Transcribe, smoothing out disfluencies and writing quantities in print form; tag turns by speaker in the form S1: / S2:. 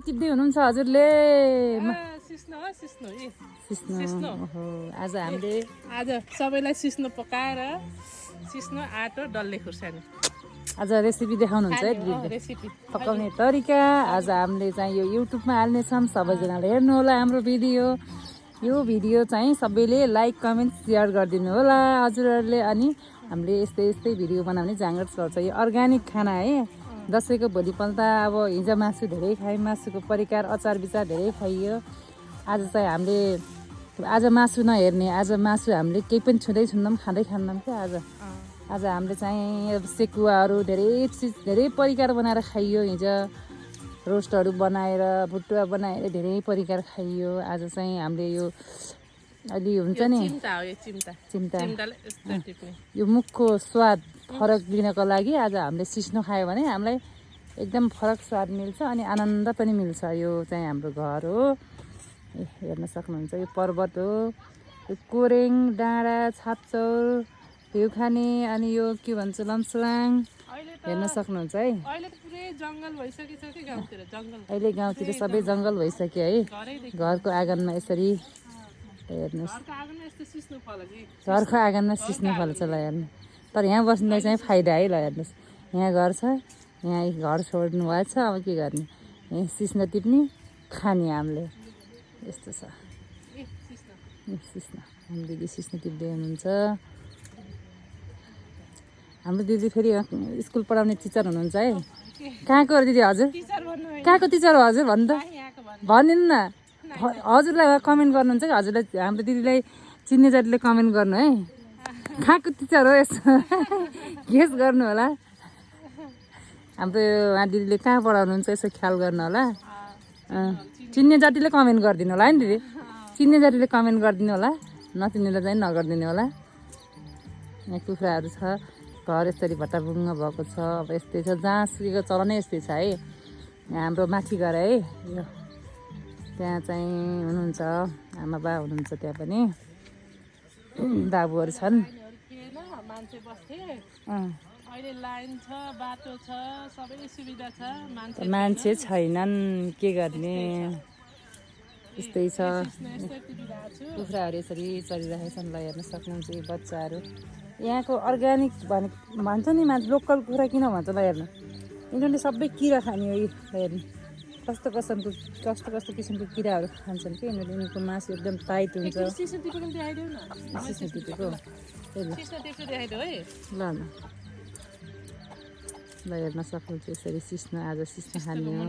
S1: टिप्दै हुनुहुन्छ हजुरले
S2: सिस्नो
S1: ओहो आज हामीले
S2: आज सबैलाई सिस्नो पकाएर सिस्नो आटो डल्ले खुर्सानी
S1: आज रेसिपी देखाउनुहुन्छ है दिदीले
S2: रेसिपी
S1: पकाउने तरिका आज हामीले चाहिँ यो युट्युबमा हाल्नेछौँ सबैजनाले हेर्नु होला हाम्रो भिडियो यो भिडियो चाहिँ सबैले लाइक कमेन्ट सेयर गरिदिनु होला हजुरहरूले अनि हामीले यस्तै यस्तै भिडियो बनाउने जाँगर चल्छ यो अर्ग्यानिक खाना है दसैँको भोलिपल्ट अब हिजो मासु धेरै खायौँ मासुको परिकार अचार विचार धेरै खाइयो आज चाहिँ हामीले आज मासु नहेर्ने आज मासु हामीले केही पनि छुँदै छुन्दैनौँ खाँदै खाँदैनौँ क्या आज हामीले चाहिँ सेकुवाहरू धेरै चिज धेरै परिकार बनाएर खाइयो हिजो रोस्टहरू बनाएर भुटुवा बनाएर धेरै परिकार खाइयो आज चाहिँ हामीले यो अलि हुन्छ नि चिम्टा यो मुखको स्वाद फरक लिनको लागि आज हामीले सिस्नो खायो भने हामीलाई एकदम फरक स्वाद मिल्छ अनि आनन्द पनि मिल्छ यो चाहिँ हाम्रो घर हो हेर्न सक्नुहुन्छ यो पर्वत हो यो कोरेङ डाँडा छापचौर भ्यू खाने अनि यो के भन्छ लम्सुवाङ हेर्न सक्नुहुन्छ है अहिले गाउँतिर सबै जङ्गल भइसक्यो है घरको आँगनमा यसरी हेर्नुहोस् घरको आँगनमा सिस्नो फल्छ ल हेर्नु तर यहाँ बस्नुलाई चाहिँ फाइदा है ल हेर्नुहोस् यहाँ घर छ यहाँ घर छोड्नु भएको छ अब के गर्ने यहाँ सिस्नो टिप्ने खाने हामीले यस्तो छ सिस्नो हाम्रो दिदी सिस्नो टिप्दै हुनुहुन्छ हाम्रो दिदी फेरि स्कुल पढाउने टिचर हुनुहुन्छ है कहाँको दिदी हजुर कहाँको टिचर हो हजुर भन्नु त भनिदिनु न हजुरलाई कमेन्ट गर्नुहुन्छ कि हजुरलाई हाम्रो दिदीलाई चिन्ने जातिले कमेन्ट गर्नु है कहाँको टिचर हो यसो गेस गर्नु होला हाम्रो उहाँ दिदीले कहाँ पढाउनुहुन्छ यसो ख्याल गर्नु होला चिन्ने जातिले कमेन्ट गरिदिनु होला है नि दिदी चिन्ने जातिले कमेन्ट गरिदिनु होला नचिन्नेलाई चाहिँ नगरिदिनु होला यहाँ कुखुराहरू छ घर यसरी भट्टाभुङ्ग भएको छ अब यस्तै छ जहाँ सुकेको चलनै यस्तै छ है यहाँ हाम्रो माथि घर है यो त्यहाँ चाहिँ हुनुहुन्छ आमा बा हुनुहुन्छ त्यहाँ पनि बाबुहरू छन् मान्छे छैनन् के गर्ने यस्तै छ कुखुराहरू यसरी चलिरहेको छन् ल हेर्न सक्नुहुन्छ यो बच्चाहरू यहाँको अर्ग्यानिक भन्छ नि मान्छे लोकल कुखुरा किन भन्छ ल हेर्नु यिनीहरूले सबै किरा खाने हो हेर्नु कस्तो कस्तो किसिमको किराहरू खान्छन् कि यिनीहरूको मासु एकदम टाइट हुन्छ ल ल हेर्न सक्नुहुन्छ यसरी सिस्नो आज सिस्नो खाने हो